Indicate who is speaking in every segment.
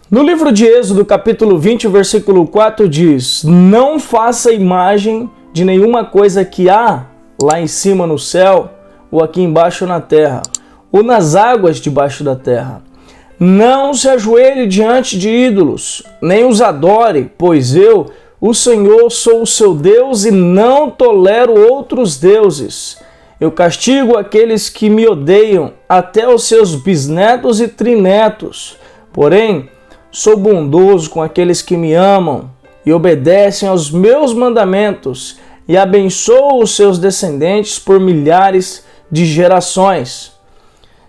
Speaker 1: No livro de Êxodo, capítulo 20, versículo 4 diz: não faça imagem de nenhuma coisa que há lá em cima no céu, ou aqui embaixo na terra, ou nas águas debaixo da terra. Não se ajoelhe diante de ídolos, nem os adore, pois eu, o Senhor, sou o seu Deus e não tolero outros deuses. Eu castigo aqueles que me odeiam, até os seus bisnetos e trinetos. Porém, sou bondoso com aqueles que me amam e obedecem aos meus mandamentos, e abençoo os seus descendentes por milhares de gerações.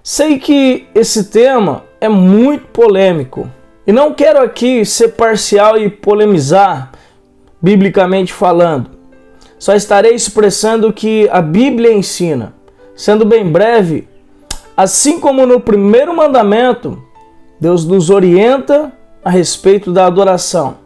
Speaker 1: Sei que esse tema é muito polêmico e não quero aqui ser parcial e polemizar, biblicamente falando. Só estarei expressando o que a Bíblia ensina. Sendo bem breve, assim como no primeiro mandamento, Deus nos orienta a respeito da adoração.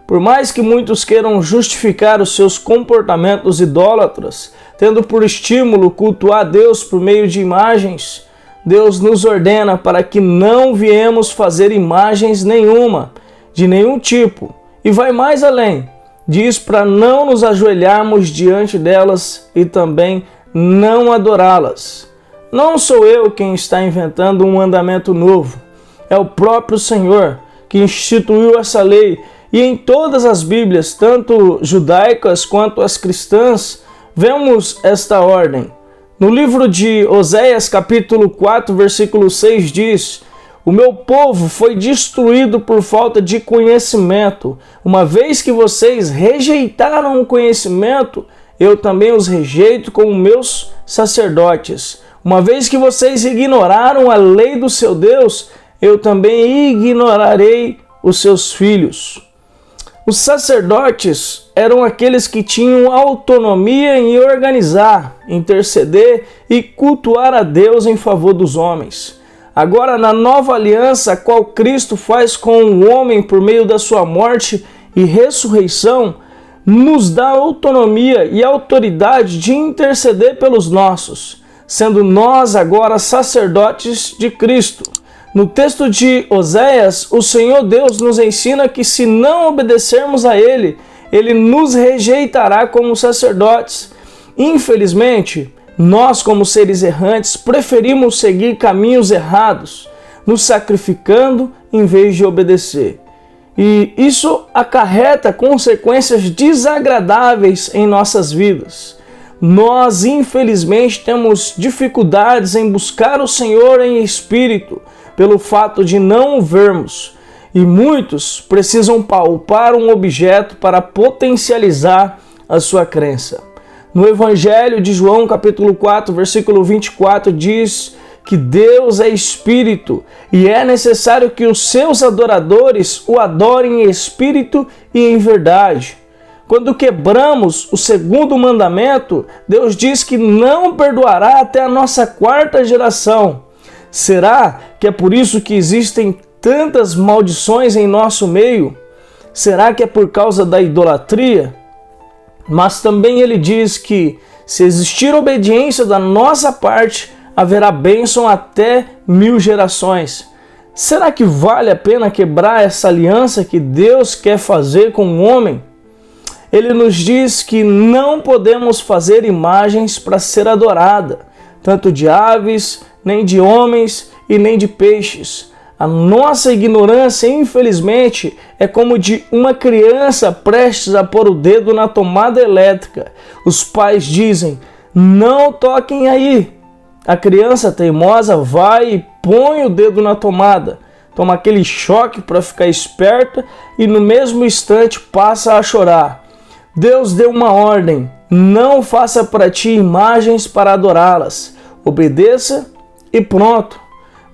Speaker 1: Por mais que muitos queiram justificar os seus comportamentos idólatras, tendo por estímulo cultuar a Deus por meio de imagens, Deus nos ordena para que não viemos fazer imagens nenhuma, de nenhum tipo, e vai mais além. Diz para não nos ajoelharmos diante delas e também não adorá-las. Não sou eu quem está inventando um mandamento novo. É o próprio Senhor que instituiu essa lei, e em todas as Bíblias, tanto judaicas quanto as cristãs, vemos esta ordem. No livro de Oséias, capítulo 4, versículo 6 diz: o meu povo foi destruído por falta de conhecimento. Uma vez que vocês rejeitaram o conhecimento, eu também os rejeito como meus sacerdotes. Uma vez que vocês ignoraram a lei do seu Deus, eu também ignorarei os seus filhos. Os sacerdotes eram aqueles que tinham autonomia em organizar, interceder e cultuar a Deus em favor dos homens. Agora, na nova aliança, a qual Cristo faz com o homem por meio da sua morte e ressurreição, nos dá autonomia e autoridade de interceder pelos nossos, sendo nós agora sacerdotes de Cristo. No texto de Oséias, o Senhor Deus nos ensina que se não obedecermos a Ele, Ele nos rejeitará como sacerdotes. Infelizmente, nós como seres errantes preferimos seguir caminhos errados, nos sacrificando em vez de obedecer. E isso acarreta consequências desagradáveis em nossas vidas. Nós, infelizmente, temos dificuldades em buscar o Senhor em espírito, pelo fato de não o vermos, e muitos precisam palpar um objeto para potencializar a sua crença. No Evangelho de João, capítulo 4, versículo 24, diz que Deus é espírito e é necessário que os seus adoradores o adorem em espírito e em verdade. Quando quebramos o segundo mandamento, Deus diz que não perdoará até a nossa quarta geração. Será que é por isso que existem tantas maldições em nosso meio? Será que é por causa da idolatria? Mas também ele diz que se existir obediência da nossa parte, haverá bênção até 1000 gerações. Será que vale a pena quebrar essa aliança que Deus quer fazer com o homem? Ele nos diz que não podemos fazer imagens para ser adorada, tanto de aves, nem de homens e nem de peixes. A nossa ignorância, infelizmente, é como de uma criança prestes a pôr o dedo na tomada elétrica. Os pais dizem: não toquem aí. A criança teimosa vai e põe o dedo na tomada, toma aquele choque para ficar esperta e no mesmo instante passa a chorar. Deus deu uma ordem: não faça para ti imagens para adorá-las. Obedeça e pronto.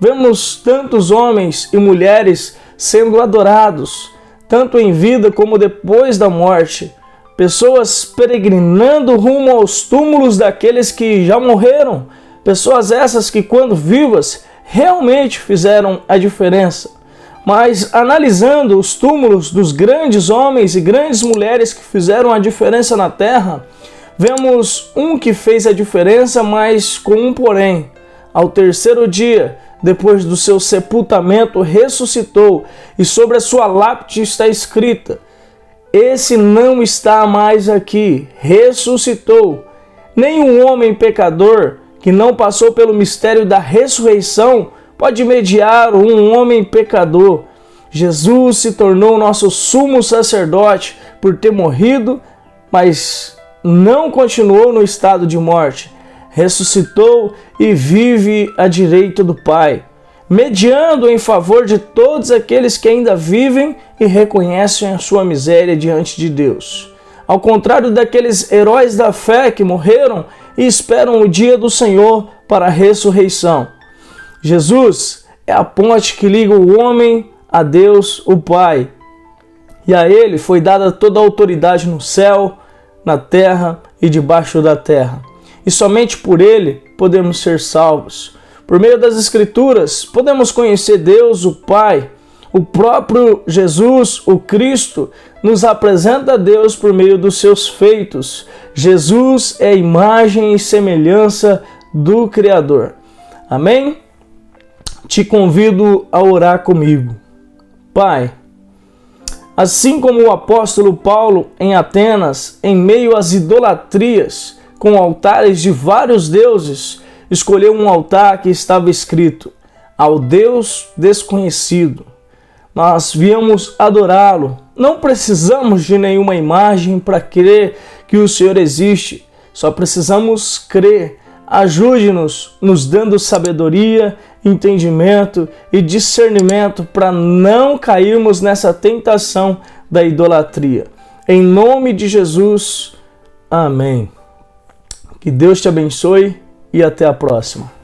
Speaker 1: Vemos tantos homens e mulheres sendo adorados, tanto em vida como depois da morte. Pessoas peregrinando rumo aos túmulos daqueles que já morreram. Pessoas essas que, quando vivas, realmente fizeram a diferença. Mas analisando os túmulos dos grandes homens e grandes mulheres que fizeram a diferença na terra, vemos um que fez a diferença, mas com um porém. Ao terceiro dia, depois do seu sepultamento, ressuscitou, e sobre a sua lápide está escrita: esse não está mais aqui, ressuscitou. Nenhum homem pecador que não passou pelo mistério da ressurreição pode mediar um homem pecador. Jesus se tornou nosso sumo sacerdote por ter morrido, mas não continuou no estado de morte. Ressuscitou e vive à direita do Pai, mediando em favor de todos aqueles que ainda vivem e reconhecem a sua miséria diante de Deus. Ao contrário daqueles heróis da fé que morreram e esperam o dia do Senhor para a ressurreição. Jesus é a ponte que liga o homem a Deus, o Pai. E a Ele foi dada toda a autoridade no céu, na terra e debaixo da terra. E somente por Ele podemos ser salvos. Por meio das Escrituras, podemos conhecer Deus, o Pai. O próprio Jesus, o Cristo, nos apresenta a Deus por meio dos seus feitos. Jesus é a imagem e semelhança do Criador. Amém? Te convido a orar comigo. Pai, assim como o apóstolo Paulo em Atenas, em meio às idolatrias, com altares de vários deuses, escolheu um altar que estava escrito: ao Deus desconhecido. Nós viemos adorá-lo. Não precisamos de nenhuma imagem para crer que o Senhor existe. Só precisamos crer. Ajude-nos, nos dando sabedoria, entendimento e discernimento para não cairmos nessa tentação da idolatria. Em nome de Jesus, amém. Que Deus te abençoe e até a próxima.